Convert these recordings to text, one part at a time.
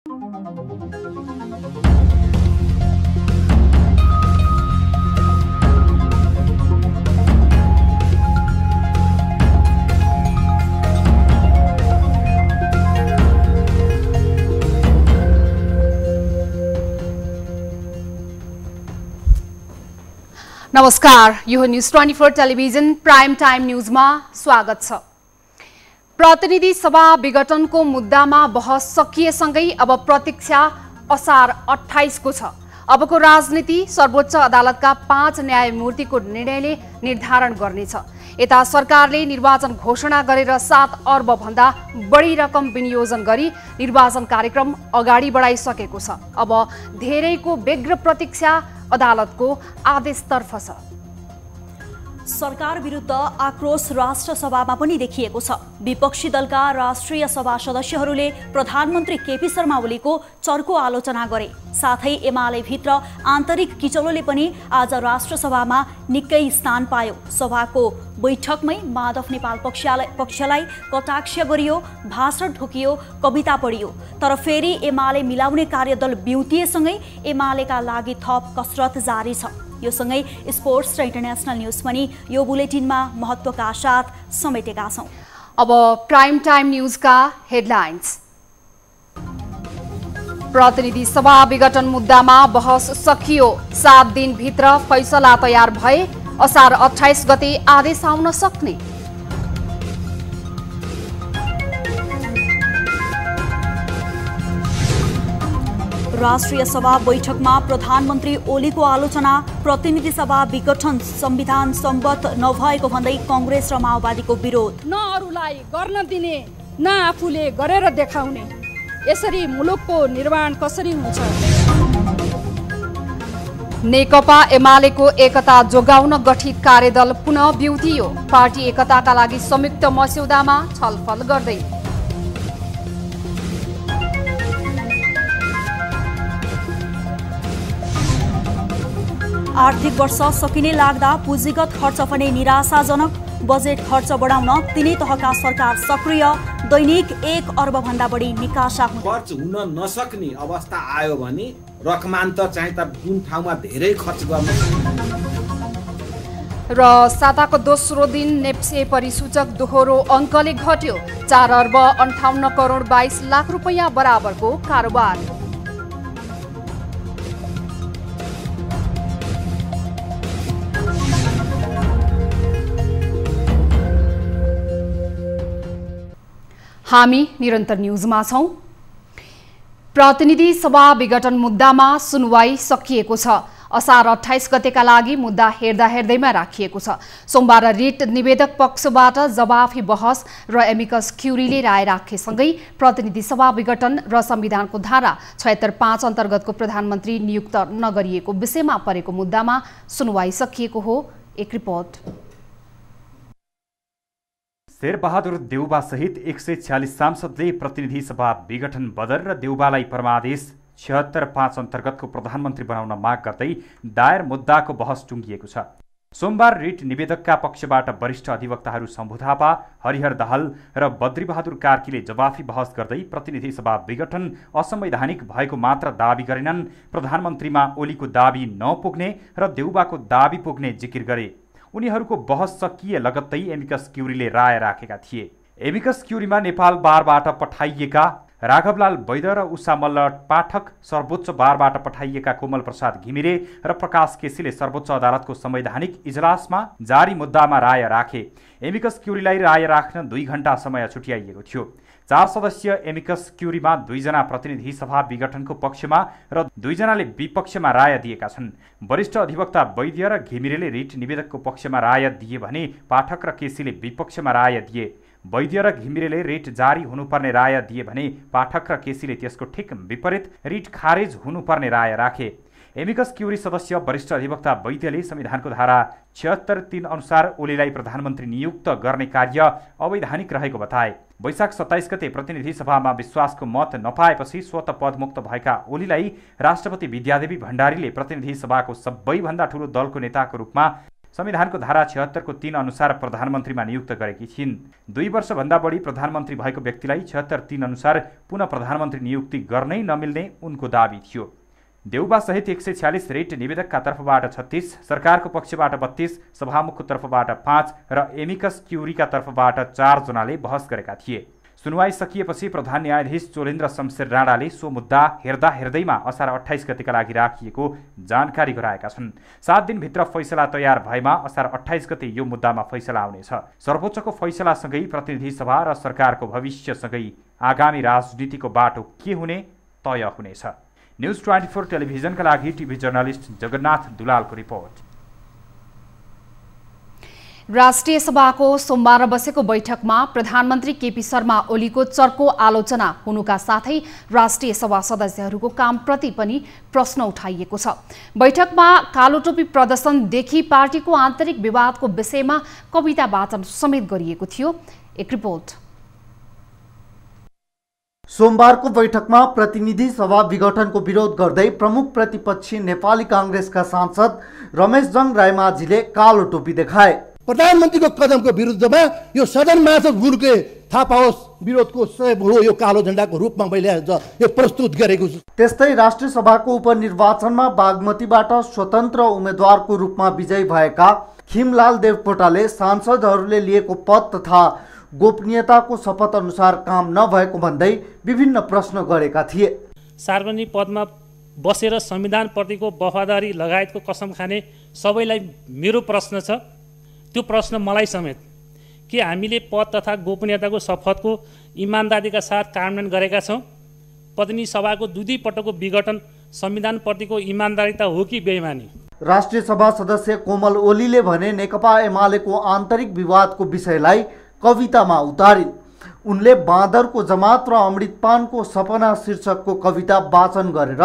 नमस्कार, यो news 24 television prime time न्यूजमा स्वागत छ। प्रतिनिधि सभा विघटनको मुद्दामा बहस सकिएसँगै अब प्रतीक्षा असार 28 को छ। अबको राजनीति सर्वोच्च अदालतका 5 न्यायमूर्तिको निर्णयले निर्धारण गर्नेछ। यता सरकारले निर्वाचन घोषणा गरेर 7 अर्ब भन्दा बढी रकम विनियोजन गरी निर्वाचन कार्यक्रम अगाडि बढाइसकेको छ। अब धेरैको व्यग्र प्रतीक्षा अदालतको आदेशतर्फ छ। सरकार विरुद्ध आक्रोश राष्ट्र सभामा पनि देखिएको छ। विपक्षी दलका राष्ट्रिय सभा सदस्यहरूले प्रधानमन्त्री केपी शर्मा ओलीको चर्को आलोचना गरे। साथै एमाले भित्र आन्तरिक किचलोले पनि आज राष्ट्र सभामा निकै स्थान पायो। सभाको बैठकमै माधव नेपाल पक्षलाई कटाक्ष गरियो, भाषण ठोकियो, कविता पढियो। तर फेरि एमाले मिलाउने कार्यदल बिउतिएसँगै एमालेका लागि थप कसरत जारी छ। यो सँगै स्पोर्ट्स र इन्टरनेसनल न्यूज पनि यो बुलेटिनमा महत्त्वका साथ समेटेका छौं। अब प्राइम टाइम न्यूजका हेडलाइन्स। प्रतिनिधि सभा विघटन मुद्दामा बहस सकियो। 7 दिनभित्र फैसला तयार भए असार 28 गते आदेश आउन सक्ने। राष्ट्रिय सभा बैठकमा प्रधानमन्त्री ओलीको आलोचना। प्रतिनिधि सभा विघटन संविधान सम्मत नभएको भन्दै कांग्रेस र माओवादीको विरोध। न अरूलाई गर्न दिने न आफूले गरेर देखाउने, यसरी मुलुकको निर्माण कसरी हुन्छ? नेकपा एमालेको एकता जोगाउन गठित कार्यदल पुनः बिउतियो। पार्टी एकताका लागि संयुक्त मस्यौदामा छलफल गर्दै। आर्थिक वर्ष सकिने लाग्दा पुँजीगत खर्च पनि निराशाजनक। बजेट खर्च बढाउन तिनै तहका सरकार सक्रिय। दैनिक 1 अर्ब भन्दा बढी निकासा खर्च हुन नसक्ने अवस्था आयो भने रकमान्तर चाहिँ त जुन ठाउँमा धेरै खर्च गर्नु। र साताको दोस्रो दिन नेप्से परिसूचक दोहोरो अङ्कले घट्यो। 4 अर्ब 58 करोड 22 लाख रुपैयाँ बराबरको कारोबार। हामी निरन्तर न्यूजमा छौं। प्रतिनिधि सभा विघटन मुद्दामा सुनवाई सकिएको छ। असार 28 गतेका लागि मुद्दा हेर्दैमा राखिएको छ। सोमबार रिट निवेदक पक्षबाट जवाफी बहस र एमिकस क्युरीले राय राखेसँगै प्रतिनिधि सभा विघटन र संविधानको धारा 76(5) अन्तर्गतको प्रधानमन्त्री नियुक्त नगरिएको विषयमा परेको मुद्दामा सुनवाई सकिएको हो। एक रिपोर्ट। शेरबहादुर देउबा सहित 146 सांसदले प्रतिनिधि सभा विघटन बदर र देउबालाई परमादेश 76(5) अन्तर्गतको प्रधानमन्त्री बनाउन माग गर्दै दायर मुद्दाको बहस टुङ्गिएको छ। सोमबार रिट निवेदकका पक्षबाट वरिष्ठ अधिवक्ताहरू शम्भु थापा, हरिहर दाहाल र बद्रीबहादुर कार्कीले जवाफी बहस गर्दै प्रतिनिधि सभा विघटन असंवैधानिक भएको मात्र दाबी गरेनन्, प्रधानमन्त्रीमा ओलीको दाबी नपुग्ने र देउबाको दाबी पुग्ने जिकिर गरे। उनीहरूको बहस सकिए लगत्तै एमिकस क्युरीले राय राखेका थिए। एमिकस क्युरीमा नेपाल बारबाट पठाइएका राघवलाल वैद र उषा मल्ल पाठक, सर्वोच्च बारबाट पठाइएका कोमल प्रसाद घिमिरे र प्रकाश केसीले सर्वोच्च अदालतको संवैधानिक इजलासमा जारी मुद्दामा राय राखे। एमिकस क्युरीलाई राय राख्न 2 घण्टा समय छुट्याइएको थियो। 4 सदस्यीय एमिकस क्युरीमा 2 जना प्रतिनिधि सभा विघटनको पक्षमा र 2 जनाले विपक्षमा राय दिएका छन्। वरिष्ठ अधिवक्ता वैद्य र घिमिरेले रिट निवेदकको पक्षमा राय दिए भने पाठक र केसीले विपक्षमा राय दिए। वैद्य र घिमिरेले रिट जारी हुनुपर्ने राय दिए भने पाठक र केसीले त्यसको ठिक विपरीत रिट खारेज हुनुपर्ने राय राखे। एमिकस क्युरी सदस्य वरिष्ठ अधिवक्ता वैद्यले संविधानको धारा 76(3) अनुसार ओलीलाई प्रधानमन्त्री नियुक्त गर्ने कार्य अवैधानिक रहेको बताए। वैशाख 27 गते प्रतिनिधि सभामा विश्वासको मत नपाएपछि स्वतः पदमुक्त भएका ओलीलाई राष्ट्रपति विद्यादेवी भण्डारीले प्रतिनिधि सभाको सबैभन्दा ठूलो दलको नेताको रूपमा संविधानको धारा 76 को 3 अनुसार प्रधानमन्त्रीमा नियुक्त गरेकी थिइन्। 2 वर्षभन्दा बढी प्रधानमन्त्री भएको व्यक्तिलाई 76(3) अनुसार पुनः प्रधानमन्त्री नियुक्ति गर्नै नमिल्ने उनको दाबी थियो। देउबा सहित 146 रेट निवेदकका तर्फबाट 36, सरकारको पक्षबाट 32, सभामुखको तर्फबाट 5 र एमिकस क्युरीका तर्फबाट 4 जनाले बहस गरेका थिए। सुनवाई सकिएपछि प्रधान न्यायाधीश चोलेन्द्र शमशेर राणाले सो मुद्दा हेर्दैमा असार 28 गतेका लागि राखिएको जानकारी गराएका छन्। 7 दिनभित्र फैसला तयार भएमा असार 28 गते यो मुद्दामा फैसला आउनेछ। सर्वोच्चको फैसलासँगै प्रतिनिधि सभा र सरकारको भविष्यसँगै आगामी राजनीतिको बाटो के हुने तय हुनेछ। न्युज 24 टेलिभिजनका लागि टिभी जर्नलिस्ट जगन्नाथ दुलालको रिपोर्ट। राष्ट्रिय सभाको सोमबार बसेको बैठकमा प्रधानमन्त्री केपी शर्मा ओलीको चर्को आलोचना हुनुका साथै राष्ट्रिय सभा सदस्यहरूको कामप्रति पनि प्रश्न उठाइएको छ। बैठकमा कालोटोपी प्रदर्शनदेखि पार्टीको आन्तरिक विवादको विषयमा कविता वाचन समेत गरिएको थियो। एक रिपोर्ट। सोमबारको बैठकमा प्रतिनिधि सभा विघटनको विरोध गर्दै प्रमुख प्रतिपक्षी नेपाली कांग्रेसका सांसद रमेशजङ रायमाझीले कालो टोपी देखाए। प्रधानमन्त्रीको कदमको विरुद्धमा यो सदनमा गुरुके थाहा पाओस् विरोधको हो, यो कालो झण्डाको रूपमा मैले यो प्रस्तुत गरेको छु। त्यस्तै राष्ट्रिय सभाको उपनिर्वाचनमा बागमतीबाट स्वतन्त्र उम्मेद्वारको रूपमा विजयी भएका खिमलाल देवकोटाले सांसदहरूले लिएको पद तथा गोपनीयताको शपथ अनुसार काम नभएको भन्दै विभिन्न प्रश्न गरेका थिए। सार्वजनिक पदमा बसेर संविधानप्रतिको वफादारी लगायतको कसम खाने सबैलाई मेरो प्रश्न छ, त्यो प्रश्न मलाई समेत के हामीले पद तथा गोपनीयताको शपथको इमानदारीका साथ कार्यान्वयन गरेका छौँ? प्रतिनिधि सभाको दुई पटकको विघटन संविधानप्रतिको इमानदारीता हो कि बेइमानी? राष्ट्रिय सभा सदस्य कोमल ओलीले भने नेकपा एमालेको आन्तरिक विवादको विषयलाई कवितामा उतारिन्। उनले बाँदरको जमात र अमृतपानको सपना शीर्षकको कविता वाचन गरेर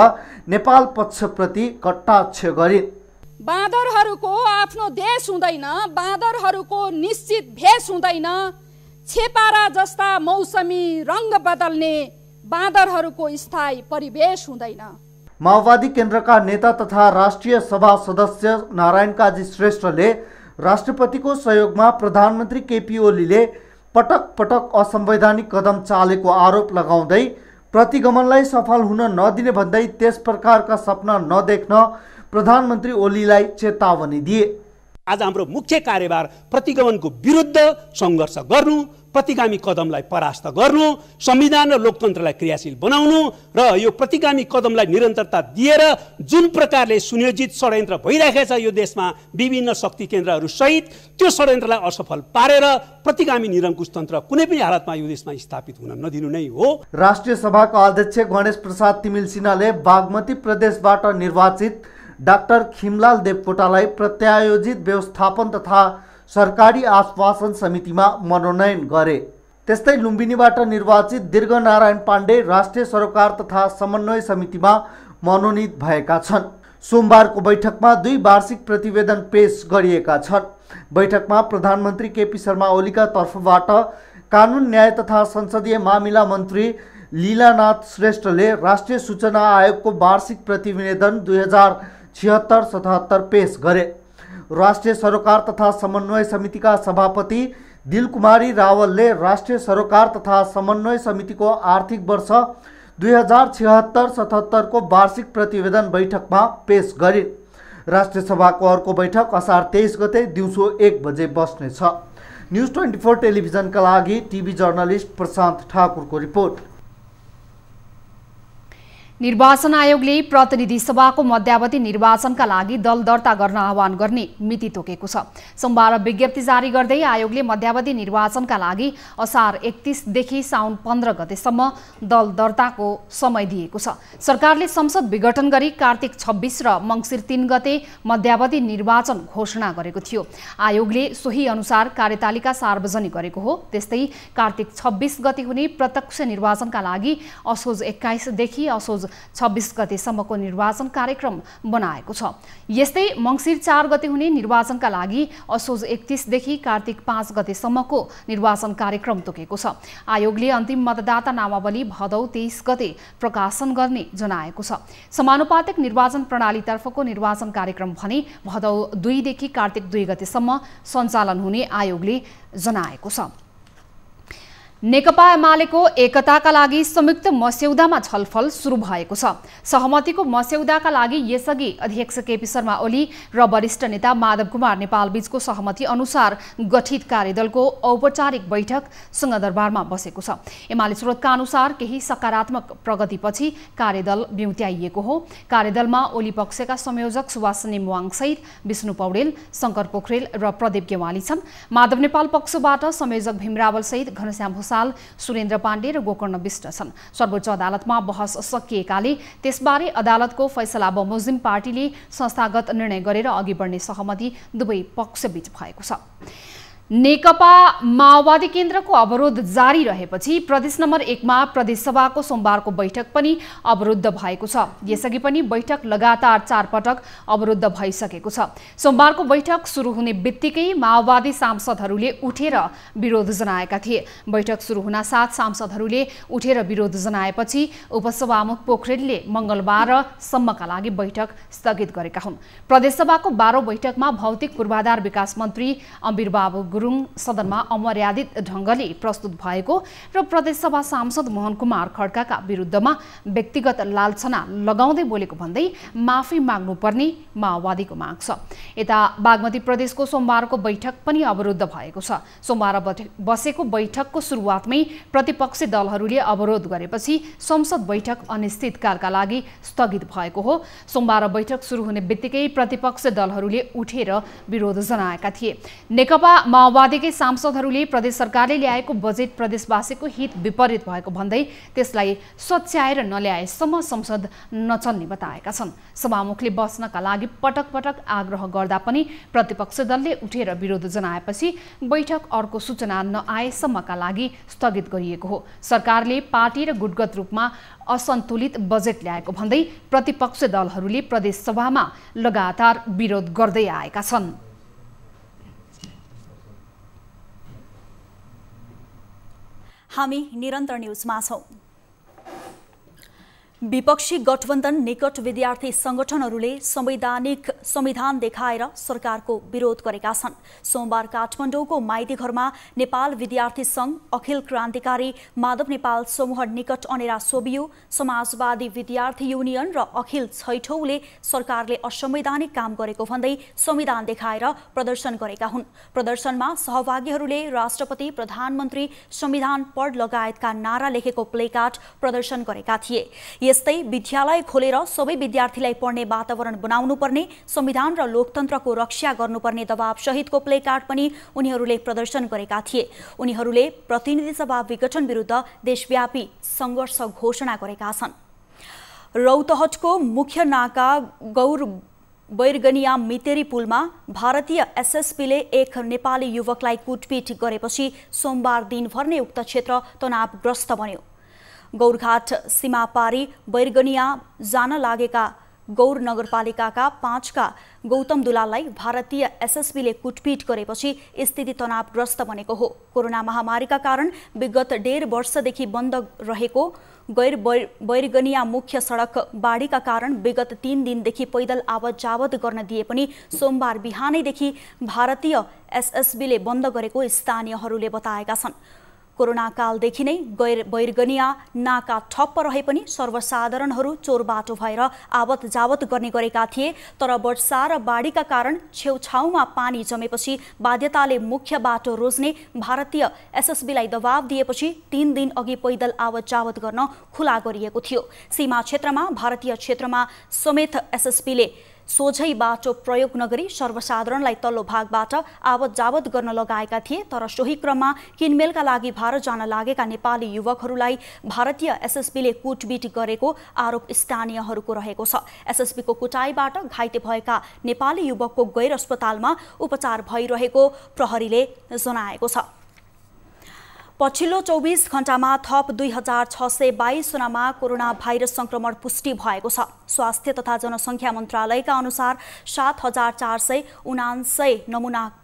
नेपाल पक्षप्रति कटाक्ष गरिन्। बाँदरहरूको आफ्नो देश हुँदैन, बाँदरहरूको निश्चित भेष हुँदैन, छेपारा जस्ता मौसमी रङ्ग बदल्ने बाँदरहरूको स्थायी परिवेश हुँदैन। माओवादी केन्द्रका नेता तथा राष्ट्रिय सभा सदस्य नारायण काजी श्रेष्ठले राष्ट्रपतिको सहयोगमा प्रधानमन्त्री केपी ओलीले पटक पटक असंवैधानिक कदम चालेको आरोप लगाउँदै प्रतिगमनलाई सफल हुन नदिने भन्दै त्यस प्रकारका सपना नदेख्न प्रधानमन्त्री ओलीलाई चेतावनी दिए। आज हाम्रो मुख्य कार्यभार प्रतिगमनको विरुद्ध सङ्घर्ष गर्नु, प्रतिगामी कदमलाई परास्त गर्नु, संविधान र लोकतन्त्रलाई क्रियाशील बनाउनु र यो प्रतिगामी कदमलाई निरन्तरता दिएर जुन प्रकारले सुनियोजित षड्यन्त्र भइरहेको छ यो देशमा विभिन्न शक्ति केन्द्रहरू सहित, त्यो षड्यन्त्रलाई असफल पारेर प्रतिगामी निरङ्कुश तन्त्र कुनै पनि हालतमा यो देशमा स्थापित हुन नदिनु नै हो। राष्ट्रिय सभाका अध्यक्ष गणेश प्रसाद तिमिल सिन्हाले बागमती प्रदेशबाट निर्वाचित डाक्टर खिमलाल देवकोटालाई प्रत्यायोजित व्यवस्थापन तथा सरकारी आश्वासन समितिमा मनोनयन गरे। त्यस्तै लुम्बिनीबाट निर्वाचित दीर्घनारायण पाण्डे राष्ट्रिय सरोकार तथा समन्वय समितिमा मनोनित भएका छन्। सोमबारको बैठकमा 2 वार्षिक प्रतिवेदन पेश गरिएका छन्। बैठकमा प्रधानमन्त्री केपी शर्मा ओलीका तर्फबाट कानुन न्याय तथा संसदीय मामिला मन्त्री लीलानाथ श्रेष्ठले राष्ट्रिय सूचना आयोगको वार्षिक प्रतिवेदन 2076-77 पेश गरे। राष्ट्रिय सरोकार तथा समन्वय समितिका सभापति दिलकुमारी रावलले राष्ट्रिय सरोकार तथा समन्वय समितिको आर्थिक वर्ष 2076-77 को वार्षिक प्रतिवेदन बैठकमा पेश गरिन्। राष्ट्रिय सभाको अर्को बैठक असार 23 गते दिउँसो 1 बजे बस्नेछ। न्युज 24 टेलिभिजनका लागि टिभी जर्नलिस्ट प्रशान्त ठाकुरको रिपोर्ट। निर्वाचन आयोगले प्रतिनिधि सभाको मध्यावधि निर्वाचनका लागि दल दर्ता गर्न आह्वान गर्ने मिति तोकेको छ। सोमबार विज्ञप्ति जारी गर्दै आयोगले मध्यावधि निर्वाचनका लागि असार 31 देखि साउन 15 गतेसम्म दल दर्ताको समय दिएको छ। सरकारले संसद विघटन गरी कार्तिक 26 र मङ्सिर 3 गते मध्यावधि निर्वाचन घोषणा गरेको थियो। आयोगले सोही अनुसार कार्यतालिका सार्वजनिक गरेको हो। त्यस्तै कार्तिक 26 गते हुने प्रत्यक्ष निर्वाचनका लागि असोज 21 देखि असोज असोज 26 गतेसम्मको निर्वाचन कार्यक्रम बनाएको छ। यस्तै मङ्सिर 4 गते हुने निर्वाचनका लागि असोज 31 देखि कार्तिक 5 गतेसम्मको निर्वाचन कार्यक्रम तोकेको छ। आयोगले अन्तिम मतदाता नामावली भदौ 23 गते प्रकाशन गर्ने जनाएको छ। समानुपातिक निर्वाचन प्रणालीतर्फको निर्वाचन कार्यक्रम भने भदौ 2 देखि कार्तिक 2 गतेसम्म सञ्चालन हुने आयोगले जनाएको छ। नेकपा एमालेको एकताका लागि संयुक्त मस्यौदामा छलफल सुरु भएको छ। सहमतिको मस्यौदाका लागि यसअघि अध्यक्ष केपी शर्मा ओली र वरिष्ठ नेता माधव कुमार नेपाल बीचको सहमति अनुसार गठित कार्यदलको औपचारिक बैठक सिंहदरबारमा बसेको छ। एमाले स्रोतका अनुसार केही सकारात्मक प्रगतिपछि कार्यदल ब्युत्याइएको हो। कार्यदलमा ओली पक्षका संयोजक सुभाष नेमुवाङ सहित विष्णु पौडेल, शंकर पोखरेल र प्रदीप गेवाली छन्। माधव नेपाल पक्षबाट संयोजक भीमरावल सहित घनश्याम सुरेन्द्र पाण्डे र गोकर्ण विष्ट छन्। सर्वोच्च अदालतमा बहस सकिएकाले त्यसबारे अदालतको फैसला बमोजिम पार्टीले संस्थागत निर्णय गरेर अघि बढ्ने सहमति दुवै पक्षबीच भएको छ। नेकपा माओवादी केन्द्रको अवरोध जारी रहेपछि प्रदेश नम्बर 1 मा प्रदेशसभाको सोमबारको बैठक पनि अवरुद्ध भएको छ। यसअघि पनि बैठक लगातार 4 पटक अवरुद्ध भइसकेको छ। सोमबारको बैठक सुरु हुने बित्तिकै माओवादी सांसदहरूले उठेर विरोध जनाएका थिए। बैठक सुरु हुनासाथ सांसदहरूले उठेर विरोध जनाएपछि उपसभामुख पोखरेलले मंगलबारसम्मका लागि बैठक स्थगित गरेका हुन्। प्रदेशसभाको 12औं बैठकमा भौतिक पूर्वाधार विकास मन्त्री अम्बिर बाबु गुरुङ सदनमा अमर्यादित ढंगले प्रस्तुत भएको र प्रदेशसभा सांसद मोहन कुमार खड्काका विरुद्धमा व्यक्तिगत लालछना लगाउँदै बोलेको भन्दै माफी माग्नुपर्ने माओवादीको माग छ। यता बागमती प्रदेशको सोमबारको बैठक पनि अवरुद्ध भएको छ। सोमबार बसेको बैठकको सुरुवातमै प्रतिपक्षी दलहरूले अवरोध गरेपछि संसद बैठक अनिश्चितकालका लागि स्थगित भएको हो। सोमबार बैठक सुरु हुने बित्तिकै प्रतिपक्षी दलहरूले उठेर विरोध जनाएका थिए। नेकपा माओवादीकै सांसदहरूले प्रदेश सरकारले ल्याएको बजेट प्रदेशवासीको हित विपरीत भएको भन्दै त्यसलाई सच्याएर नल्याएसम्म संसद नचल्ने बताएका छन्। सभामुखले बस्नका लागि पटक पटक आग्रह गर्दा पनि प्रतिपक्षी दलले उठेर विरोध जनाएपछि बैठक अर्को सूचना नआएसम्मका लागि स्थगित गरिएको हो। सरकारले पार्टी र गुटगत रूपमा असन्तुलित बजेट ल्याएको भन्दै प्रतिपक्षी दलहरूले प्रदेशसभामा लगातार विरोध गर्दै आएका छन्। हामी निरन्तर न्यूजमा छौं। विपक्षी गठबन्धन निकट विद्यार्थी संगठनहरूले संविधान देखाएर सरकारको विरोध गरेका छन्। सोमबार काठमाडौँको माइती घरमा नेपाल विद्यार्थी संघ, अखिल क्रान्तिकारी माधव नेपाल समूह निकट अनेरा सोबियु, समाजवादी विद्यार्थी युनियन र अखिल छैठौँले सरकारले असंवैधानिक काम गरेको भन्दै संविधान देखाएर प्रदर्शन गरेका हुन्। प्रदर्शनमा सहभागीहरूले राष्ट्रपति, प्रधानमन्त्री, संविधान पढ लगायतका नारा लेखेको प्लेकार्ड प्रदर्शन गरेका थिए। यस्तै विद्यालय खोलेर सबै विद्यार्थीलाई पढ्ने वातावरण बनाउनु पर्ने, संविधान र लोकतन्त्रको रक्षा गर्नुपर्ने दबाव सहितको प्लेकार्ड पनि उनीहरूले प्रदर्शन गरेका थिए। उनीहरूले प्रतिनिधि सभा विघटन विरुद्ध देशव्यापी संघर्ष घोषणा गरेका छन्। रौतहटको मुख्य नाका गौर बैरगनिया मितेरी पुलमा भारतीय एसएसबीले एक नेपाली युवकलाई कुटपिट गरेपछि सोमबार दिनभर नै उक्त क्षेत्र तनावग्रस्त बन्यो। गौरघाट सीमापारी बैरगनिया जान लागेका गौर नगरपालिकाका 5 का गौतम दुलाललाई भारतीय एसएसबीले कुटपिट गरेपछि स्थिति तनावग्रस्त बनेको हो। कोरोना महामारीका कारण विगत 1.5 वर्षदेखि बन्द रहेको बैरगनिया मुख्य सडक बाढीका कारण विगत 3 दिनदेखि पैदल आवत जावत गर्न दिए पनि सोमबार बिहानैदेखि भारतीय एसएसबीले बन्द गरेको स्थानीयहरूले बताएका छन्। कोरोना कालदेखि नै बैरगनिया नाका ठप्प रहे पनि सर्वसाधारणहरू चोर बाटो भएर आवत जावत गर्ने गरेका थिए। तर वर्षा र बाढीका कारण छेउछाउमा पानी जमेपछि बाध्यताले मुख्य बाटो रोज्ने भारतीय एसएसबीलाई दबाव दिएपछि 3 दिन अघि पैदल आवत जावत गर्न खुला गरिएको थियो। सीमा क्षेत्रमा भारतीय क्षेत्रमा समेत एसएसबीले सोझै बाटो प्रयोग नगरी सर्वसाधारणलाई तल्लो भागबाट आवत जावत गर्न लगाएका थिए। तर सोही क्रममा किनमेलका लागि भारत जान लागेका नेपाली युवकहरूलाई भारतीय एसएसबीले कुटपिट गरेको आरोप स्थानीयहरूको रहेको छ। एसएसबीको कुटाइबाट घाइते भएका नेपाली युवकको गैर अस्पतालमा उपचार भइरहेको प्रहरीले जनाएको छ। पछिल्लो 24 घण्टामा थप 2622 जनामा कोरोना भाइरस संक्रमण पुष्टि भएको छ। स्वास्थ्य तथा जनसङ्ख्या मन्त्रालयका अनुसार 7479 नमुनाको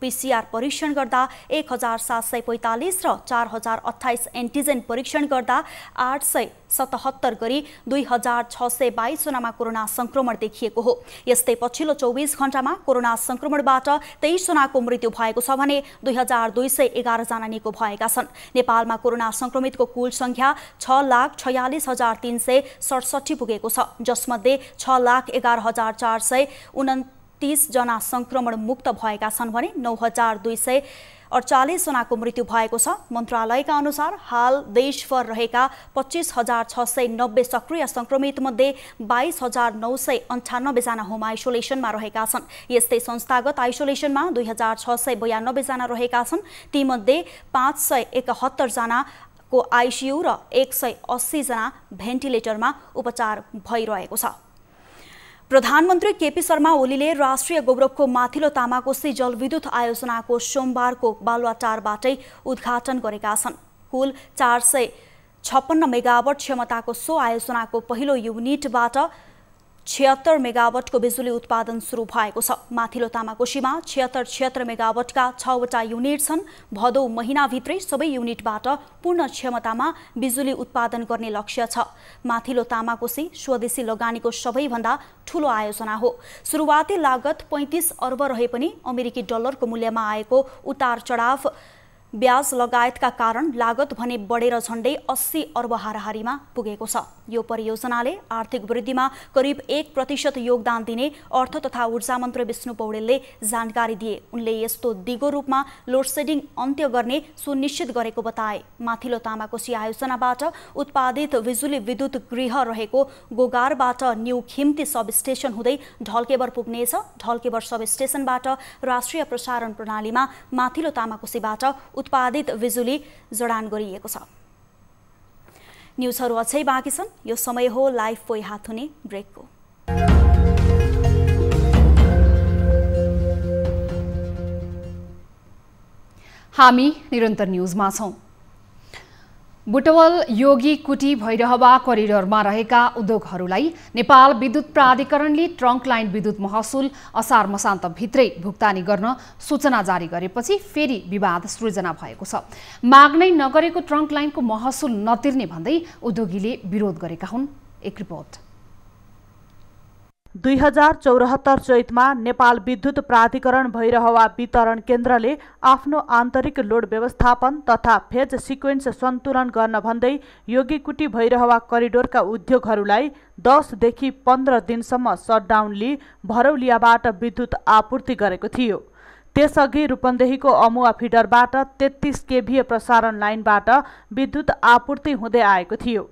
पीसीआर परीक्षण गर्दा 1745 र 4028 एन्टिजेन परीक्षण गर्दा 877 गरी 2622 जनामा कोरोना संक्रमण देखिएको हो। यस्तै पछिल्लो 24 घण्टामा कोरोना संक्रमणबाट 23 जनाको मृत्यु भएको छ भने 2211 जना निको भएका छन्। नेपालमा कोरोना संक्रमितको कुल संख्या 6,46,367 पुगेको छ, जसमध्ये 6,11,429 जना संक्रमण मुक्त भएका छन् भने 9,248 जनाको मृत्यु भएको छ। मन्त्रालयका अनुसार हाल देशभर रहेका 25,690 सक्रिय संक्रमित मध्ये 22,998 जना होम आइसोलेसनमा रहेका छन्। यस्तै संस्थागत आइसोलेसनमा 2,692 जना रहेका छन्। तीमध्ये 571 जनाको आइसियु र 180 जना भेन्टिलेटरमा उपचार भइरहेको छ। प्रधानमन्त्री केपी शर्मा ओलीले राष्ट्रिय गौरवको माथिल्लो तामाकोसी जलविद्युत आयोजनाको सोमबारको बालुवाटारबाटै उद्घाटन गरेका छन्। कुल 456 मेगावाट क्षमताको सो आयोजनाको पहिलो युनिटबाट 76 मेगावाटको बिजुली उत्पादन सुरु भएको छ। माथिल्लो तामाकोसीमा 76 मेगावाटका 6वटा युनिट छन्। भदौ महिनाभित्रै सबै युनिटबाट पूर्ण क्षमतामा बिजुली उत्पादन गर्ने लक्ष्य छ। माथिल्लो तामाकोसी स्वदेशी लगानीको सबैभन्दा ठूलो आयोजना हो। सुरुवाती लागत 35 अर्ब रहे पनि अमेरिकी डलरको मूल्यमा आएको उतार चढाव, ब्याज लगायतका कारण लागत भने बढेर झण्डै 80 अर्ब हाराहारीमा पुगेको छ। यो परियोजनाले आर्थिक वृद्धिमा करिब 1% योगदान दिने अर्थ तथा ऊर्जा मन्त्री विष्णु पौडेलले जानकारी दिए। उनले यस्तो दिगो रूपमा लोडसेडिङ अन्त्य गर्ने सुनिश्चित गरेको बताए। माथिल्लो तामाकोसी आयोजनाबाट उत्पादित बिजुली विद्युत गृह रहेको गोगारबाट न्यू खिम्ती सब स्टेसन हुँदै ढल्केबर पुग्नेछ। ढल्केबर सब स्टेसनबाट राष्ट्रिय प्रसारण प्रणालीमा माथिल्लो तामाकोसीबाट उत्पादित बिजुली जडान गरिएको छ। न्युजहरू अझै बाँकी छन्। यो समय हो लाइभ पोइ हात हुने ब्रेकको। हामी निरन्तर न्युजमा छौं। बुटवल योगी कुटी भैरहवा करिडोरमा रहेका उद्योगहरूलाई नेपाल विद्युत प्राधिकरणले ट्रङ्क लाइन विद्युत महसुल असार मसान्तभित्रै भुक्तानी गर्न सूचना जारी गरेपछि फेरि विवाद सृजना भएको छ। माग नै नगरेको ट्रङ्क लाइनको महसुल नतिर्ने भन्दै उद्योगीले विरोध गरेका हुन्। एक रिपोर्ट। 2074 चैतमा नेपाल विद्युत प्राधिकरण भैरहवा वितरण केन्द्रले आफ्नो आन्तरिक लोड व्यवस्थापन तथा फेज सिक्वेन्स सन्तुलन गर्न भन्दै योगीकुटी भैरहवा करिडोरका उद्योगहरूलाई 10 देखि 15 दिनसम्म सटडाउन लिई भरौलियाबाट विद्युत आपूर्ति गरेको थियो। त्यसअघि रूपन्देहीको अमुवा फिडरबाट 33 केभीए प्रसारण लाइनबाट विद्युत आपूर्ति हुँदै आएको थियो।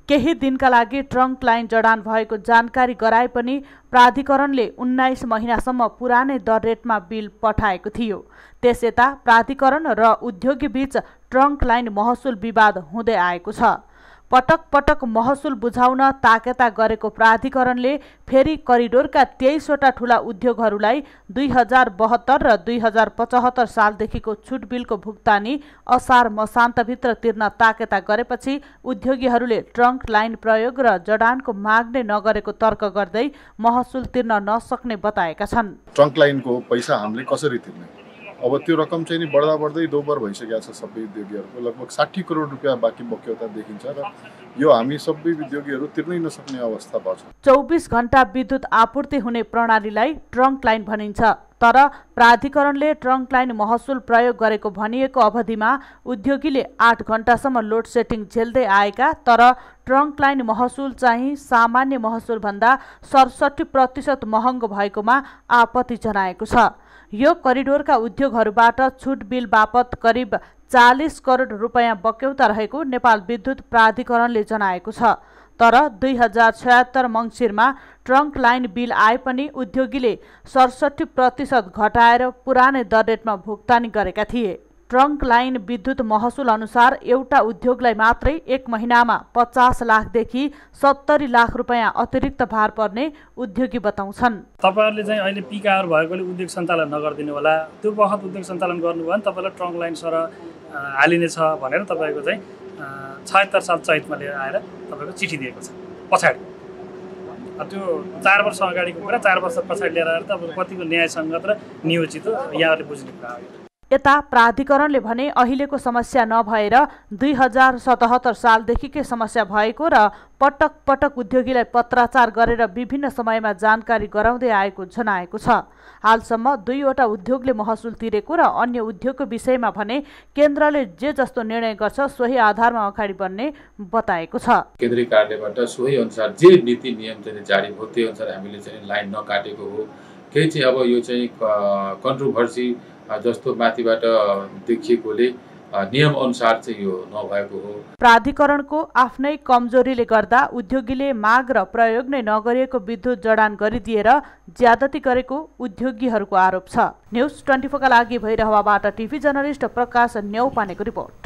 केही दिनका लागि ट्रङ्क लाइन जडान भएको जानकारी गराए पनि प्राधिकरणले 19 महिनासम्म पुरानै दर रेटमा बिल पठाएको थियो। त्यसयता प्राधिकरण र उद्योगी बीच ट्रङ्क लाइन महसुल विवाद हुँदै आएको छ। पटक पटक महसुल बुझाउन ताकेता गरेको प्राधिकरणले फेरि करिडोरका 23वटा ठूला उद्योगहरूलाई 2072 र 2075 सालदेखिको छुट बिलको भुक्तानी असार मसान्तभित्र तिर्न ताकेता गरेपछि उद्योगीहरूले ट्रङ्क लाइन प्रयोग र जडानको माग नै नगरेको तर्क गर्दै महसुल तिर्न नसक्ने बताएका छन्। ट्रङ्क लाइनको पैसा हामीले कसरी तिर्ने? अब त्यो रकम चाहिँ नि बढ्दा बढ्दै दोब्बर भइसकेको छ। सबै उद्योगीहरूको लगभग 60 करोड रुपियाँ बाँकी बक्यौता देखिन्छ र यो हामी सबै उद्योगीहरू तिर्नै नसक्ने अवस्था भएको छ। 24 घण्टा विद्युत आपूर्ति हुने प्रणालीलाई ट्रङ्क लाइन भनिन्छ। तर प्राधिकरणले ट्रङ्क लाइन महसुल प्रयोग गरेको भनिएको अवधिमा उद्योगीले 8 घण्टासम्म लोड सेटिङ झेल्दै आएका तर ट्रङ्क लाइन महसुल चाहिँ सामान्य महसुलभन्दा 67% महँगो भएकोमा आपत्ति जनाएको छ। यो करिडोरका उद्योगहरूबाट छुट बिल बापत करिब 40 करोड रुपियाँ बक्यौता रहेको नेपाल विद्युत प्राधिकरणले जनाएको छ। तर 2076 मङ्सिरमा ट्रङ्क लाइन बिल आए पनि उद्योगीले 67% घटाएर पुरानै दर रेटमा भुक्तानी गरेका थिए। ट्रङ्क लाइन विद्युत महसुल अनुसार एउटा उद्योगलाई मात्रै 1 महिनामा 50 लाखदेखि 70 लाख रुपैयाँ अतिरिक्त भार पर्ने उद्योगी बताउँछन्। तपाईहरुले चाहिँ अहिले पिक आवर भएकोले उद्योग सञ्चालन नगर्दिनु होला, त्यो बखत उद्योग सञ्चालन गर्नुभयो भने तपाईलाई ट्रङ्क लाइन सर हालिने छ भनेर तपाईको चाहिँ 76 साल चैतमा लिएर आएर तपाईको चिठी दिएको छ। पछाडि त्यो 4 वर्ष अगाडिको कुरा 4 वर्ष पछाडि लिएर आएर तपाईको कतिको न्यायसङ्गत र नियोजित हो यहाँहरुले बुझ्ने कुरा हो। यता प्राधिकरणले भने अहिलेको समस्या नभएर 2077 सालदेखिकै समस्या भएको र पटक पटक उद्योगीलाई पत्राचार गरेर विभिन्न समयमा जानकारी गराउँदै आएको जनाएको छ। हालसम्म 2वटा उद्योगले महसुल तिरेको र अन्य उद्योगको विषयमा भने केन्द्रले जे जस्तो निर्णय गर्छ सोही आधारमा अगाडि बढ्ने बताएको छ। केन्द्रीय कार्यालयबाट सोही अनुसार जे नीति नियम चाहिँ जारी भयो त्यो अनुसार हामीले चाहिँ लाइन नकाटेको हो। केही चाहिँ अब यो चाहिँ कन्ट्रोभर्सी जस्तो माथिबाट देखिएकोले नियम अनुसार चाहिँ यो नभएको हो। प्राधिकरणको आफ्नै कमजोरीले गर्दा उद्योगीले माग र प्रयोग नै नगरिएको विद्युत जडान गरिदिएर ज्यादती गरेको उद्योगीहरूको आरोप छ। न्युज 24 का लागि भैरहवाबाट टिभी जर्नलिस्ट प्रकाश न्यौपानेको रिपोर्ट।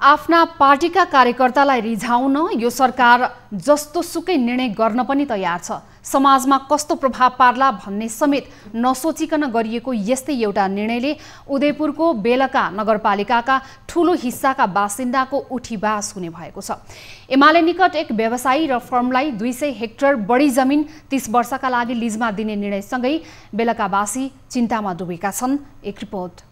आफ्ना पार्टीका कार्यकर्तालाई रिझाउन यो सरकार जस्तो सुकै निर्णय गर्न पनि तयार छ। समाजमा कस्तो प्रभाव पार्ला भन्ने समेत नसोचिकन गरिएको यस्तै एउटा निर्णयले उदयपुरको बेलका नगरपालिकाका ठूलो हिस्साका बासिन्दाको उठीबास हुने भएको छ। एमाले निकट एक व्यवसायी र फर्मलाई 200 हेक्टर बढी जमिन 30 वर्षका लागि लिजमा दिने निर्णयसँगै बेलकावासी चिन्तामा डुबेका छन्। एक रिपोर्ट।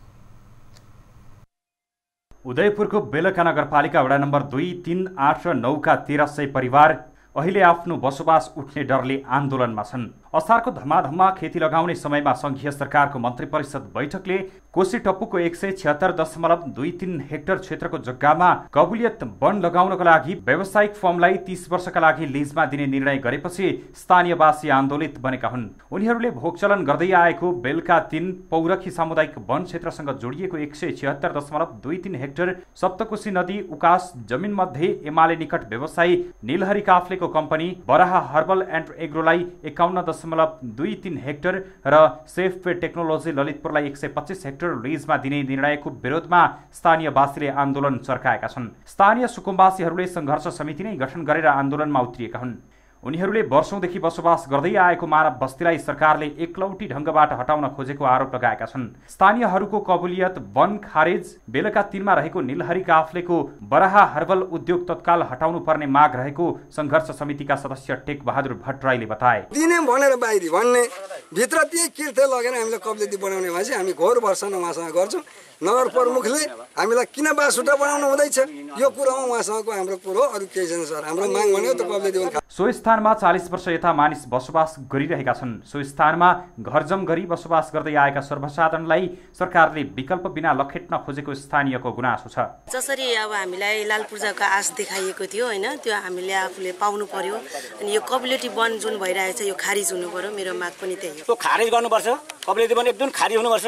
उदयपुरको बेलका नगरपालिका वडा नम्बर 2, 3, 8 र 9 का 1300 परिवार अहिले आफ्नो बसोबास उठ्ने डरले आन्दोलनमा छन्। असारको धमाधममा खेती लगाउने समयमा संघीय सरकारको मन्त्री परिषद बैठकले कोशी टप्पुको 176.23 हेक्टर क्षेत्रको जग्गामा कबुलियत वन लगाउनको लागि व्यावसायिक फर्मलाई 30 वर्षका लागि लिजमा दिने निर्णय गरेपछि स्थानीयवासी आन्दोलित बनेका हुन्। उनीहरूले भोगचलन गर्दै आएको बेलका 3 पौरखी सामुदायिक वन क्षेत्रसँग जोडिएको 176.23 हेक्टर सप्तकोशी नदी उकास जमिन मध्ये एमाले निकट व्यवसायी नीलहरी काफ्लेको कम्पनी बराहा हर्बल एन्ड एग्रोलाई 51.23 हेक्टर र सेफवे टेक्नोलोजी ललितपुरलाई 125 हेक्टर लिजमा दिने निर्णयको विरोधमा स्थानीयवासीले आन्दोलन चर्काएका छन्। स्थानीय सुकुम्बासीहरूले संघर्ष समिति नै गठन गरेर आन्दोलनमा उत्रिएका हुन्। उनीहरूले वर्षौंदेखि बसोबास गर्दै आएको मानव बस्तीलाई सरकारले एकलौटी ढंगबाट हटाउन खोजेको आरोप लगाएका छन्। स्थानीयहरूको कबुलियत वन खारेज बेलका 3 मा रहेको नीलहरी काफ्लेको बराहा हर्बल उद्योग तत्काल हटाउनु पर्ने माग रहेको संघर्ष समितिका सदस्य टेक बहादुर भट्टराईले बताए। दिने भनेर बाहिरी भन्ने भित्र त्यही किर्थे लगेर हामीले कबुलियती बनाउने भएपछि हामी घोर भर्सन उहाँसँग गर्छौं। नगर प्रमुखले हामीलाई किन बासुटा बनाउनु हुँदैछ यो कुरामा उहाँसँगको हाम्रो कुरो अरु केही छैन सर। हाम्रो माग भनेको त कबुलियती बन। सो स्थानमा 40 वर्ष यता मानिस बसोबास गरिरहेका छन्। सो स्थानमा घरजम गरी बसोबास गर्दै आएका सर्वसाधारणलाई सरकारले विकल्प बिना लखेट्न खोजेको स्थानीयको गुनासो छ। जसरी अब हामीलाई लाल पूर्जाको आश देखाइएको थियो हैन, त्यो हामीले आफूले पाउनु पर्यो। अनि यो कबुलियती वन जुन भइरहेछ यो खारिज हुनु पर्यो। मेरो माग पनि त्यही हो। त्यो खारिज गर्नुपर्छ। कबुलियती वन एकदम खारिज हुनुपर्छ।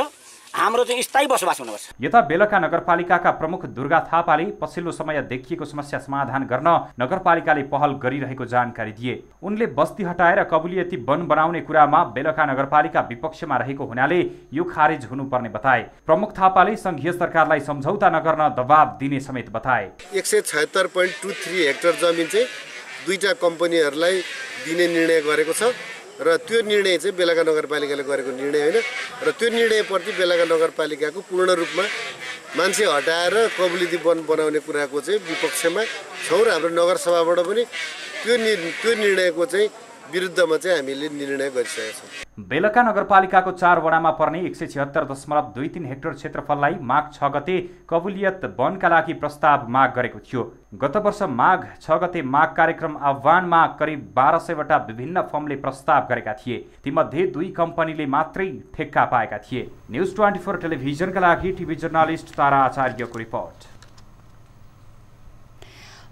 हाम्रो चाहिँ स्थायी बसोबास हुनुपर्छ। यता बेलका नगरपालिकाका प्रमुख दुर्गा थापाले पछिल्लो समय देखिएको समस्या समाधान गर्न नगरपालिकाले पहल गरिरहेको जानकारी दिए। उनले बस्ती हटाएर कबुलियती वन बनाउने कुरामा बेलका नगरपालिका विपक्षमा रहेको हुनाले यो खारिज हुनुपर्ने बताए। प्रमुख थापाले संघीय सरकारलाई सम्झौता नगर्न दबाब दिने समेत बताए। 176.23 हेक्टर जमिन चाहिँ दुईटा कम्पनीहरूलाई दिने निर्णय गरेको छ र त्यो निर्णय चाहिँ बेलका नगरपालिकाले गरेको निर्णय होइन र त्यो निर्णयप्रति बेलका नगरपालिकाको पूर्ण रूपमा मान्छे हटाएर कबुलियती वन बनाउने कुराको चाहिँ विपक्षमा छौँ र हाम्रो नगरसभाबाट पनि त्यो निर्णयको चाहिँ विरुद्धमा चाहिँ हामीले निर्णय गरिसकेका छौँ। बेलका नगरपालिकाको 4 वडामा पर्ने 176.23 हेक्टर क्षेत्रफललाई माघ 6 गते कबुलियत वनका लागि प्रस्ताव माग गरेको थियो। गत वर्ष माघ 6 गते माग कार्यक्रम आह्वानमा करिब 1200 वटा विभिन्न फर्मले प्रस्ताव गरेका थिए। तीमध्ये 2 कम्पनीले मात्रै ठेक्का पाएका थिए। न्युज 24 टेलिभिजनका लागि टिभी जर्नलिस्ट तारा आचार्यको रिपोर्ट।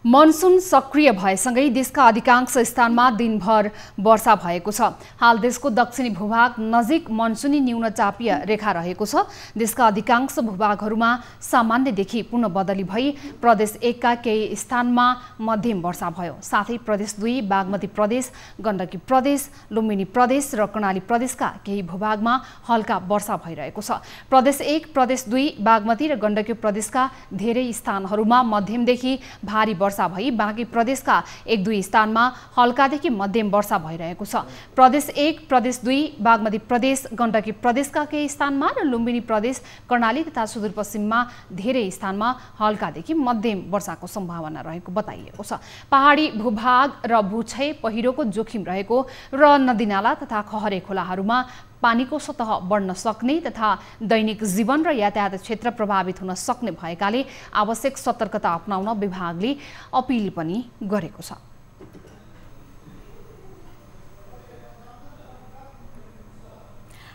मनसुन सक्रिय भएसँगै देशका अधिकांश स्थानमा दिनभर वर्षा भएको छ। हाल देशको दक्षिणी भूभाग नजिक मनसुनी न्यूनचापीय रेखा रहेको छ। देशका अधिकांश भूभागहरूमा सामान्यदेखि पूर्ण बदली भई प्रदेश 1 का केही स्थानमा मध्यम वर्षा भयो। साथै प्रदेश 2, बागमती प्रदेश, गण्डकी प्रदेश, लुम्बिनी प्रदेश र कर्णाली प्रदेशका केही भूभागमा हल्का वर्षा भइरहेको छ। प्रदेश 1, प्रदेश 2, बागमती र गण्डकी प्रदेशका धेरै स्थानहरूमा मध्यमदेखि भारी वर्षा भई बाँकी प्रदेशका 1-2 स्थानमा हल्कादेखि मध्यम वर्षा भइरहेको छ। प्रदेश 1, प्रदेश 2, बागमती प्रदेश, गण्डकी प्रदेशका केही स्थानमा र लुम्बिनी प्रदेश, कर्णाली तथा सुदूरपश्चिममा धेरै स्थानमा हल्कादेखि मध्यम वर्षाको सम्भावना रहेको बताइएको छ। पहाडी भूभाग र भूक्षय पहिरोको जोखिम रहेको र नदीनाला तथा खहरे खोलाहरूमा पानीको सतह बढ्न सक्ने तथा दैनिक जीवन र यातायात क्षेत्र प्रभावित हुन सक्ने भएकाले आवश्यक सतर्कता अपनाउन विभागले अपिल पनि गरेको छ।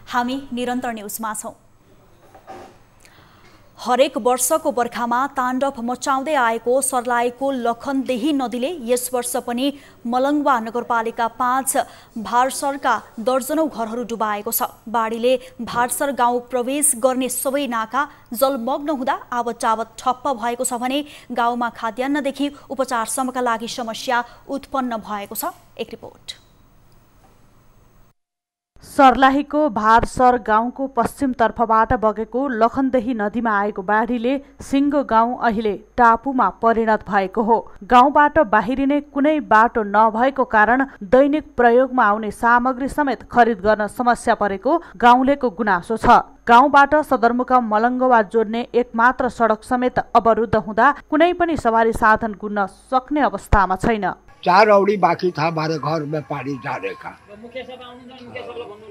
हामी निरन्तर न्यूजमा छौं। हरेक वर्षको बर्खामा ताण्डव मचाउँदै आएको सर्लाहीको लखनदेही नदीले यस वर्ष पनि मलङ्गवा नगरपालिका 5 भारसरका दर्जनौं घरहरू डुबाएको छ। बाढीले भारसर गाउँ प्रवेश गर्ने सबै नाका जलमग्न हुँदा आवतजावत ठप्प भएको छ भने गाउँमा खाद्यान्नदेखि उपचारसम्मका लागि समस्या उत्पन्न भएको छ। एक रिपोर्ट। सर्लाहीको भारसर गाउँको पश्चिमतर्फबाट बगेको लखनदेही नदीमा आएको बाढीले सिङ्गो गाउँ अहिले टापुमा परिणत भएको हो। गाउँबाट बाहिरिने कुनै बाटो नभएको कारण दैनिक प्रयोगमा आउने सामग्री समेत खरिद गर्न समस्या परेको गाउँलेको गुनासो छ। गाउँबाट सदरमुकाम मलङ्गवा जोड्ने एकमात्र सडक समेत अवरुद्ध हुँदा कुनै पनि सवारी साधन गुड्न सक्ने अवस्थामा छैन। 4 औड़ी बाकी था हमारे घर में पानी जाने का,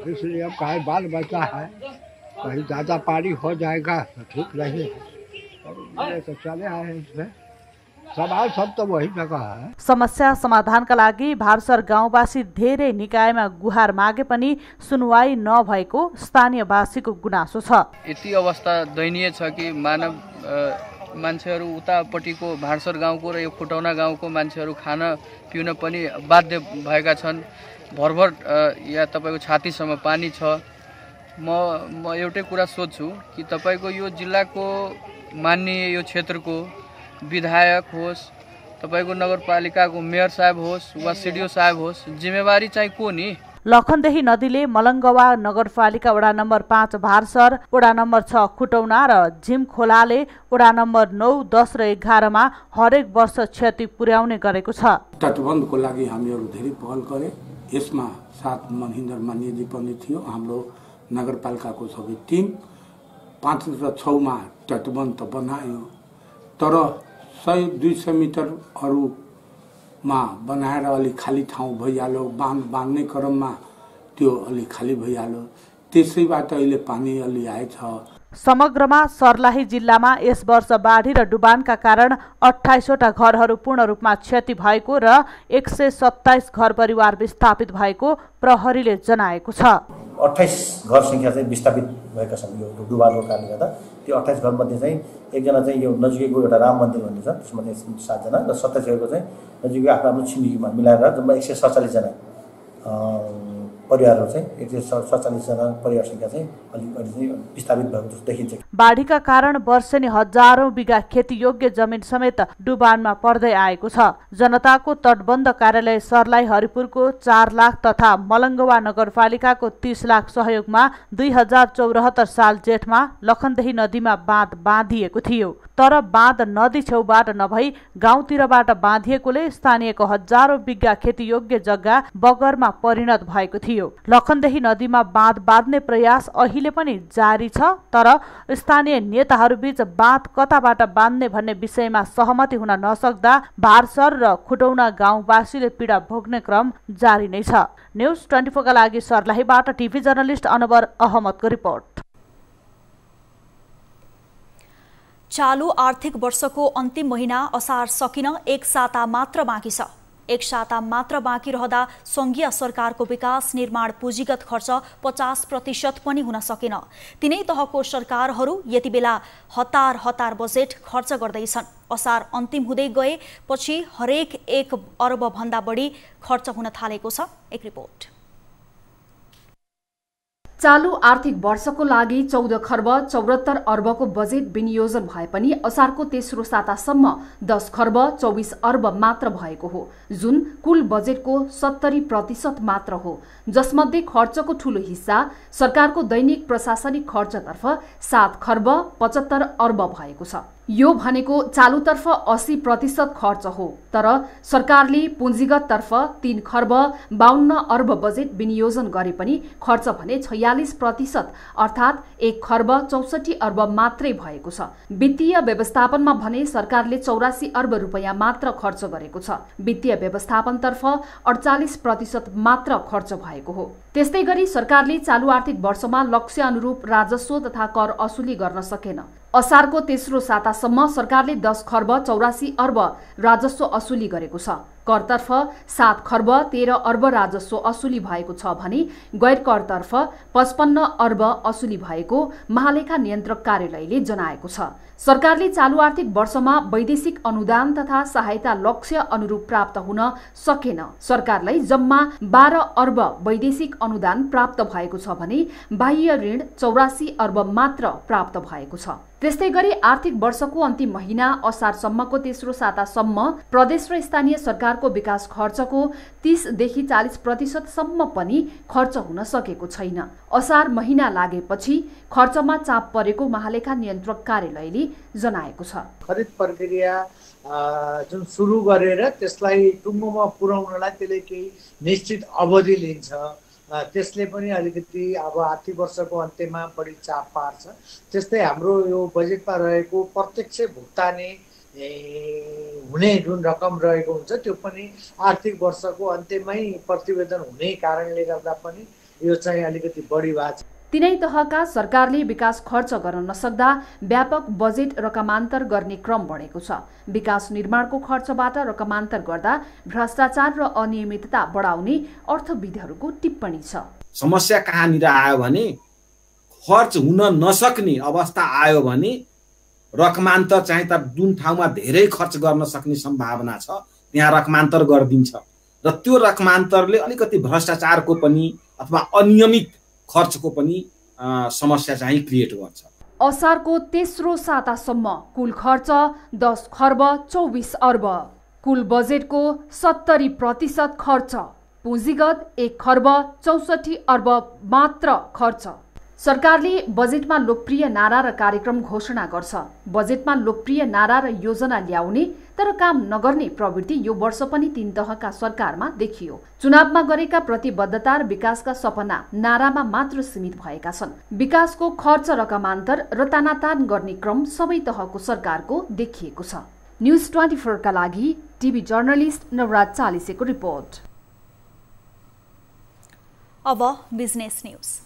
इसलिए अब कहीं बाल बच्चा है, कहीं ज़्यादा पानी हो जाएगा तो ठीक नहीं है, तो चले आए हैं। इसमें सवाल सब तो वही जगह है। समस्या समाधानका लागि भारसर गाउँवासी धेरै निकायमा गुहार मागे पनि सुनवाई नभएको स्थानीयवासीको गुनासो छ। यति अवस्था दयनीय छ कि मान्छेहरू उतापट्टिको भारसर गाउँको र यो खुटौना गाउँको मान्छेहरू खान पिउन पनि बाध्य भएका छन्। भरभर या तपाईको छातीसम्म पानी छ। म एउटै कुरा सोध्छु कि तपाईको यो जिल्लाको माननीय यो क्षेत्रको विधायक होस्, तपाईको नगरपालिकाको मेयर साहब होस् वा सिडिओ साहब होस्, जिम्मेवारी चाहिँ को नि? लखनदेही नदीले मलङ्गवा नगरपालिका वडा नम्बर 5 भारसर, वडा नम्बर 6 खुटौना र झिम खोलाले वडा नम्बर 9, 10 र 11 मा हरेक वर्ष क्षति पुर्याउने गरेको छ। तटबन्धको लागि हामीहरू धेरै पहल गरे। यसमा साथ महेन्द्र मान्यजी पनि थियो। हाम्रो नगरपालिकाको सबै टिम 5 र 6 मा तटबन्ध बनायो, तर 100-200 मिटरहरूमा बनाएर अलि खाली ठाउँ भइहाल्यो। बाँध्ने क्रममा त्यो अलि खाली भइहाल्यो, त्यसैबाट अहिले पानी अलि आएछ। समग्रमा सर्लाही जिल्लामा यस वर्ष बाढी र डुबानका कारण 28 वटा घरहरू पूर्ण रूपमा क्षति भएको र 127 घर परिवार विस्थापित भएको प्रहरीले जनाएको छ। 28 घर संख्या चाहिँ विस्थापित भएका छन् यो डुबानको कारणले गर्दा। त्यो 28 घर मध्ये चाहिँ एकजना चाहिँ यो नजिकैको एउटा राम मन्दिर भन्ने छ, त्यसमध्ये 7 जना र 27 घरको चाहिँ नजिकै आफ्नो छिमेकीमा मिलाएर जम्मा 147 जना परिवारहरू चाहिँ 147 जना परिवार संख्या चाहिँ अलि विस्थापित भएको जस्तो देखिन्छ। बाढीका कारण वर्षेनी हजारौं बिघा खेतीयोग्य जमिन समेत डुबानमा पर्दै आएको छ। जनताको तटबन्ध कार्यालय सर्लाही हरिपुरको 4 लाख तथा मलङ्गवा नगरपालिकाको 30 लाख सहयोगमा 2074 साल जेठमा लखनदेही नदीमा बाँध बाँधिएको थियो, तर बाँध नदी छेउबाट नभई गाउँतिरबाट बाँधिएकोले स्थानीयको हजारौं बिघा खेतीयोग्य जग्गा बगरमा परिणत भएको थियो। लखनदेही नदीमा बाँध बाँध्ने प्रयास अहिले पनि जारी छ, तर स्थानीय नेताहरूबीच बाँध कताबाट बाँध्ने भन्ने विषयमा सहमति हुन नसक्दा भारसर र खुटौना गाउँवासीले पीडा भोग्ने क्रम जारी नै छ। न्यूज 24 का लागि सर्लाहीबाट टिभी जर्नलिस्ट अनवर अहमदको रिपोर्ट। चालू आर्थिक वर्षको अन्तिम महिना असार सकिन 1 साता मात्र बाँकी छ। एक साता मात्र बाँकी रहँदा सङ्घीय सरकारको विकास निर्माण पुँजीगत खर्च 50% पनि हुन सकेन। तिनै तहको सरकारहरू यति बेला हतार बजेट खर्च गर्दैछन्। असार अन्तिम हुँदै गएपछि हरेक 1 अर्ब भन्दा बढी खर्च हुन थालेको छ। एक रिपोर्ट। चालू आर्थिक वर्षको लागि 14 खर्ब 74 अर्बको बजेट विनियोजन भए पनि असारको तेस्रो सातासम्म 10 खर्ब 24 अर्ब मात्र भएको हो, जुन कुल बजेटको 70% मात्र हो, जसमध्ये खर्चको ठूलो हिस्सा सरकारको दैनिक प्रशासनिक खर्चतर्फ 7 खर्ब 75 अर्ब भएको छ। यो भनेको चालुतर्फ 80% खर्च हो, तर सरकारले पुँजीगत तर्फ 3 खर्ब 52 अर्ब बजेट विनियोजन गरे पनि खर्च भने 46% अर्थात् 1 खर्ब 64 अर्ब मात्रै भएको छ। वित्तीय व्यवस्थापनमा भने सरकारले 84 अर्ब रुपैयाँ मात्र खर्च गरेको छ। वित्तीय व्यवस्थापनतर्फ 48% मात्र खर्च भएको हो। त्यस्तै गरी सरकारले चालू आर्थिक वर्षमा लक्ष्य अनुरूप राजस्व तथा कर असुली गर्न सकेन। असारको तेस्रो सातासम्म सरकारले 10 खर्ब 84 अर्ब राजस्व असुली गरेको छ। करतर्फ 7 खर्ब 13 अर्ब राजस्व असुली भएको छ भने गैर करतर्फ 55 अर्ब असुली भएको महालेखा नियन्त्रक कार्यालयले जनाएको छ। सरकारले चालू आर्थिक वर्षमा वैदेशिक अनुदान तथा सहायता लक्ष्य अनुरूप प्राप्त हुन सकेन। सरकारलाई जम्मा 12 अर्ब वैदेशिक अनुदान प्राप्त भएको छ भने बाह्य ऋण 84 अर्ब मात्र प्राप्त भएको छ। त्यस्तै गरी आर्थिक वर्षको अन्तिम महिना असारसम्मको तेस्रो सातासम्म प्रदेश र स्थानीय सरकारको विकास खर्चको 30 देखि 40% सम्म पनि खर्च हुन सकेको छैन। असार महिना लागेपछि खर्चमा चाप परेको महालेखा नियन्त्रक कार्यालयले जनाएको छ। खरिद प्रक्रिया जुन सुरु गरेर त्यसलाई टुङ्गोमा पुर्याउनलाई त्यसले केही निश्चित अवधि लिन्छ। त्यसले पनि अलिकति अब आर्थिक वर्षको अन्त्यमा बढी चाप पार्छ। त्यस्तै हाम्रो यो बजेटमा रहेको प्रत्यक्ष भुक्तानी हुने जुन रकम रहेको हुन्छ त्यो पनि आर्थिक वर्षको अन्त्यमै प्रतिवेदन हुने कारणले गर्दा पनि यो चाहिँ अलिकति बढी भएको छ। तिनै तहका सरकारले विकास खर्च गर्न नसक्दा व्यापक बजेट रकमान्तर गर्ने क्रम बढेको छ। विकास निर्माणको खर्चबाट रकमान्तर गर्दा भ्रष्टाचार र अनियमितता बढाउने अर्थविदहरूको टिप्पणी छ। समस्या कहाँनिर आयो भने खर्च हुन नसक्ने अवस्था आयो भने रकमान्तर चाहिँ त जुन ठाउँमा धेरै खर्च गर्न सक्ने सम्भावना छ त्यहाँ रकमान्तर गरिदिन्छ र त्यो रकमान्तरले अलिकति भ्रष्टाचारको पनि अथवा अनियमित खर्चको पनि समस्या चाहिँ क्रिएट गर्छ। असारको तेस्रो सातासम्म कुल खर्च 10 खर्ब 24 अर्ब, कुल बजेटको 70% खर्च, पुँजीगत 1 खर्ब 64 अर्ब मात्र खर्च। सरकारले बजेटमा लोकप्रिय नारा र कार्यक्रम घोषणा गर्छ। बजेटमा लोकप्रिय नारा र योजना ल्याउने तर काम नगर्ने प्रवृत्ति यो वर्ष पनि 3 तहका सरकारमा देखियो। चुनावमा गरेका प्रतिबद्धता र विकासका सपना नारामा मात्र सीमित भएका छन्। विकासको खर्च रकमान्तर र तानातान गर्ने क्रम सबै तहको सरकारको देखिएको छ। न्यूज 24 का लागि टिभी जर्नलिस्ट नवराज चालिसेको रिपोर्ट। अब बिजनेस न्यूज।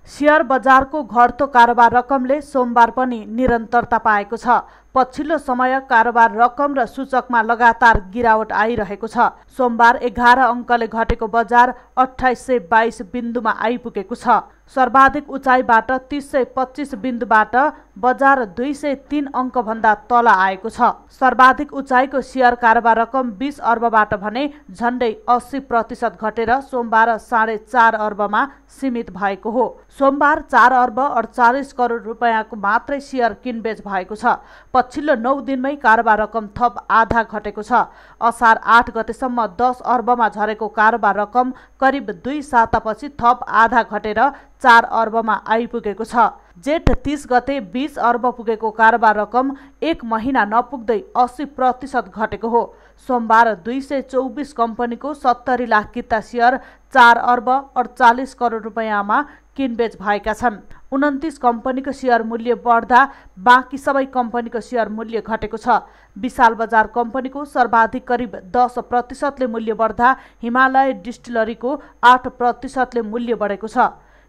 शेयर बजारको घट्दो कारोबार रकमले सोमबार पनि निरन्तरता पाएको छ। पछिल्लो समय कारोबार रकम र सूचकमा लगातार गिरावट आइरहेको छ। सोमबार 11 अङ्कले घटेको बजार 2822 बिन्दुमा आइपुगेको छ। सर्वाधिक उचाइबाट 3025 बिन्दुबाट बजार 203 अङ्क भन्दा तल आएको छ। सर्वाधिक उचाइको शेयर कारोबार रकम 20 अर्बबाट भने झन्डै 80% घटेर सोमबार 4.5 अर्बमा सीमित भएको हो। सोमबार 4 अर्ब 48 करोड रुपैयाँको मात्रै शेयर किनबेच भएको छ। पछिल्लो 9 दिनमै कारोबार रकम थप आधा घटेको छ। असार 8 गतेसम्म 10 अर्बमा झरेको कारोबार रकम करिब 2 सातापछि थप आधा घटेर 4 अर्बमा आइपुगेको छ। जेठ 30 गते 20 अर्ब पुगेको कारोबार रकम 1 महिना नपुग्दै 80% घटेको हो। सोमबार 224 कम्पनीको 70 लाख किता शेयर 4 अर्ब 48 करोड रुपैयाँमा किनबेच भएका छन्। 29 कम्पनीको शेयर मूल्य बढ्दा बाँकी सबै कम्पनीको शेयर मूल्य घटेको छ। विशाल बजार कम्पनीको सर्वाधिक करिब 10% ले मूल्य बढ्दा हिमालय डिस्टिलरीको 8% ले मूल्य बढेको छ।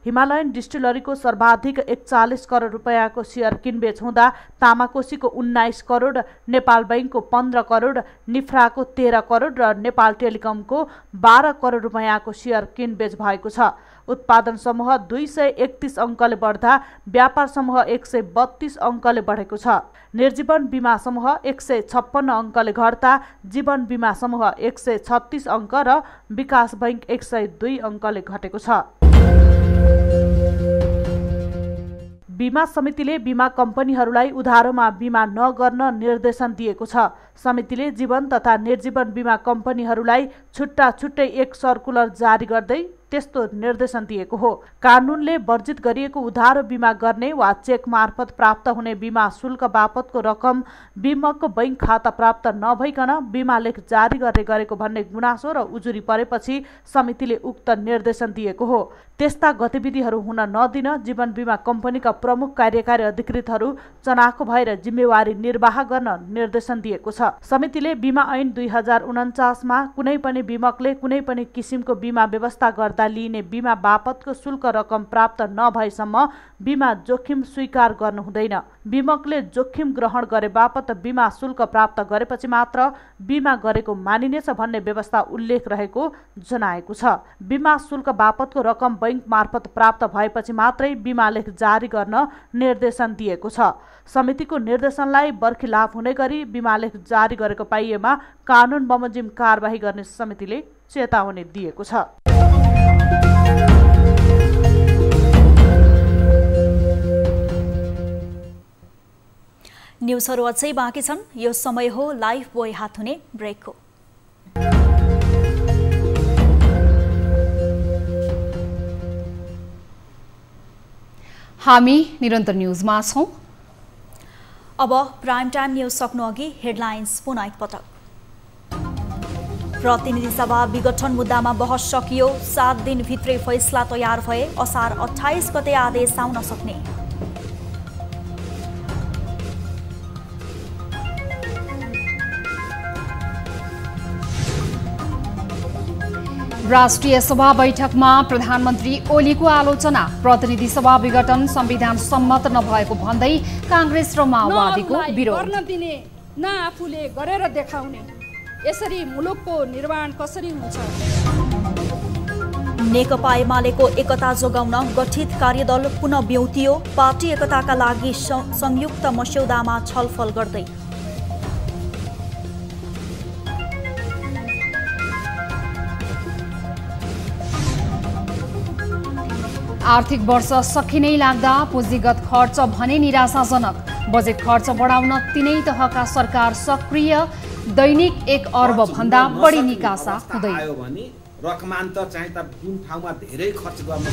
हिमालयन डिस्टिलरीको सर्वाधिक 41 करोड रुपैयाँको सेयर किनबेच हुँदा तामाकोसीको 19 करोड, नेपाल बैंकको 15 करोड, निफ्राको 13 करोड र नेपाल टेलिकमको 12 करोड रुपैयाँको सेयर किनबेच भएको छ। उत्पादन समूह 231 अङ्कले बढ्दा व्यापार समूह 132 अङ्कले बढेको छ। निर्जीवन बीमा समूह 156 अङ्कले घट्दा जीवन बीमा समूह 136 अङ्क र विकास बैंक 102 अङ्कले घटेको छ। बीमा समितिले बीमा कम्पनीहरूलाई उधारोमा बीमा नगर्न निर्देशन दिएको छ। समितिले जीवन तथा निर्जीवन बीमा कम्पनीहरूलाई छुट्टा छुट्टै एक सर्कुलर जारी गर्दै त्यस्तो निर्देशन दिएको हो। कानुनले वर्जित गरिएको उधारो बीमा गर्ने वा चेक मार्फत प्राप्त हुने बीमा शुल्क बापतको रकम बीमकको बैंक खाता प्राप्त नभइकन बीमा लेख जारी गर्ने गरेको भन्ने गुनासो र उजुरी परेपछि समितिले उक्त निर्देशन दिएको हो। त्यस्ता गतिविधिहरू हुन नदिन जीवन बीमा कम्पनीका प्रमुख कार्यकारी अधिकृतहरू चनाखो भएर जिम्मेवारी निर्वाह गर्न निर्देशन दिएको छ। समितिले बीमा ऐन 2049 मा कुनै पनि बीमकले कुनै पनि किसिमको बीमा व्यवस्था गर्दा लिइने बीमा बापतको शुल्क रकम प्राप्त नभएसम्म बीमा जोखिम स्वीकार गर्नु हुँदैन। बीमकले जोखिम ग्रहण गरे बापत बीमा शुल्क प्राप्त गरेपछि मात्र बीमा गरेको मानिनेछ भन्ने व्यवस्था उल्लेख रहेको जनाएको छ। बीमा शुल्क बापतको रकम बैंक मार्फत प्राप्त भएपछि मात्रै बीमा लेख जारी गर्न निर्देशन दिएको छ। समितिको निर्देशनलाई बर्खिलाफ हुने गरी बीमा लेख जारी गरेको पाइएमा कानुन बमोजिम कारबाही गर्ने समितिले चेतावनी दिएको छ। न्युजहरू अझै बाँकी छन्। यो समय हो लाइफ बोय हात हुने ब्रेकको। हामी निरन्तर न्युजमा छौं। अब प्राइम टाइम न्युज सक्नु अघि हेडलाइन्स पुनः एकपटक। प्रतिनिधि सभा विघटन मुद्दामा बहस सकियो। 7 दिनभित्रै फैसला तयार भए असार 28 गते आदेश आउन सक्ने। राष्ट्रिय सभा बैठकमा प्रधानमन्त्री ओलीको आलोचना। प्रतिनिधि सभा विघटन संविधान सम्मत नभएको भन्दै कांग्रेस र माओवादीको विरोध। गर्न दिने न आफूले गरेर देखाउने, यसरी मुलुकको निर्माण कसरी हुन्छ? नेकपा एमालेको एकता जोगाउन गठित कार्यदल पुनः ब्यौतियो। पार्टी एकताका लागि संयुक्त मस्यौदामा छलफल गर्दै। आर्थिक वर्ष सकिनै लाग्दा पुँजीगत खर्च भने निराशाजनक। बजेट खर्च बढाउन तिनै तहका सरकार सक्रिय। दैनिक 1 अर्ब भन्दा बढी निकासा हुँदै। रकमान्तर चाहिँ त जुन ठाउँमा धेरै खर्च गर्न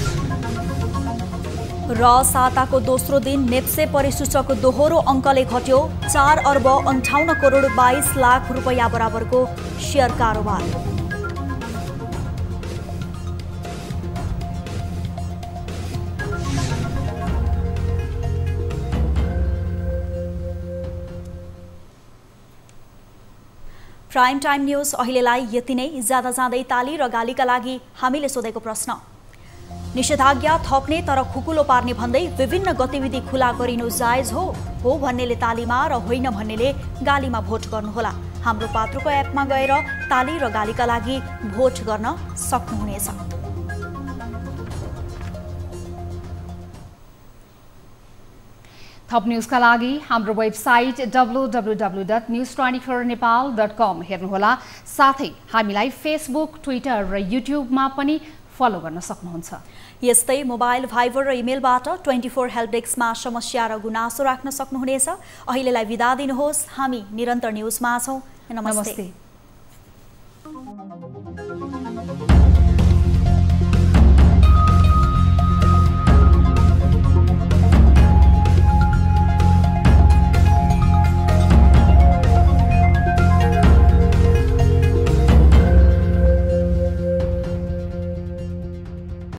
र साताको दोस्रो दिन नेप्से परिसूचक दोहोरो अङ्कले घट्यो। 4 अर्ब 58 करोड 22 लाख रुपैयाँ बराबरको सेयर कारोबार। प्राइम टाइम न्युज अहिलेलाई यति नै। जाँदा जाँदै ताली र गालीका लागि हामीले सोधेको प्रश्न। निषेधाज्ञा थप्ने तर खुकुलो पार्ने भन्दै विभिन्न गतिविधि खुला गरिनु जायज हो भन्नेले तालीमा र होइन भन्नेले गालीमा भोट गर्नुहोला। हाम्रो पात्रोको एपमा गएर ताली र गालीका लागि भोट गर्न सक्नुहुनेछ। थप न्युजका लागि हाम्रो वेबसाइट www.news24nepal.com हेर्नुहोला। साथै हामीलाई फेसबुक, ट्विटर र युट्युबमा पनि फलो गर्न सक्नुहुन्छ। यस्तै मोबाइल, भाइबर र इमेलबाट 24 हेल्प डेस्कमा समस्या र गुनासो राख्न सक्नुहुनेछ। अहिलेलाई बिदा दिनुहोस्। हामी निरन्तर न्युजमा छौं। नमस्ते।